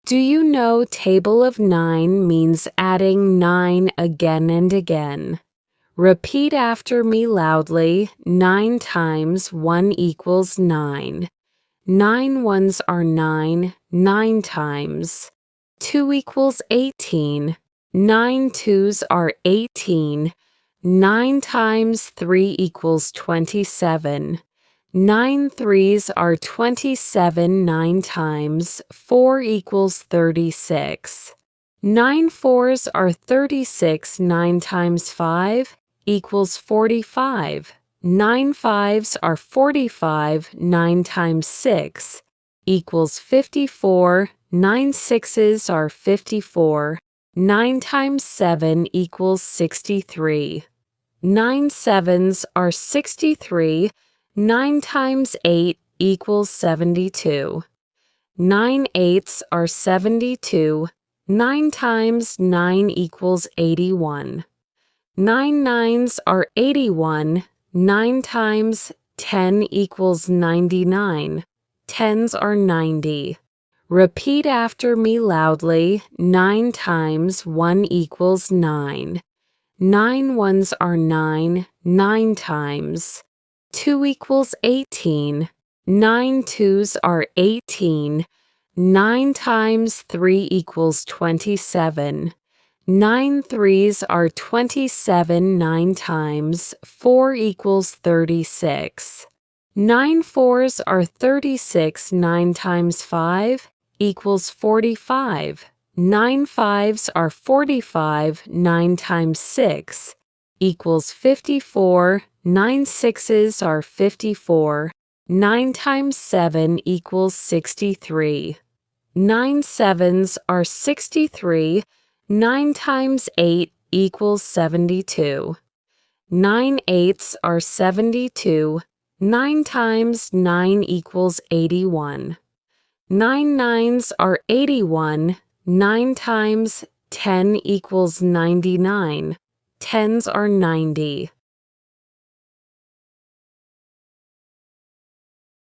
Do you know table of 9 means adding 9 again and again? Repeat after me loudly. 9 times 1 equals 9. 9 ones are 9, 9 times. 2 equals 18. 9 twos are 18. 9 times 3 equals 27. 9 threes are 27. 9 times 4 equals 36. 9 fours are 36. 9 times 5 equals 45. 9 fives are 45. 9 times 6 equals 54. 9 sixes are 54. 9 times 7 equals 63. 9 sevens are 63. 9 times 8 equals 72. 9 eighths are 72. 9 times 9 equals 81. 9 nines are 81. 9 times 10 equals 99. Tens are 90. Repeat after me loudly. 9 times 1 equals 9. 9 ones are 9. 9 times 2 equals 18. 9 twos are 18. 9 times 3 equals 27. 9 threes are 27. 9 times 4 equals 36. 9 fours are 36. 9 times 5 equals 45. 9 fives are 45. 9 times 6 equals 54. 9 sixes are 54. 9 times 7 equals 63. 9 sevens are 63. 9 times 8 equals 72. 9 eighths are 72. 9 times 9 equals 81. 9 nines are 81. 9 times 10 equals 99. Tens are 90.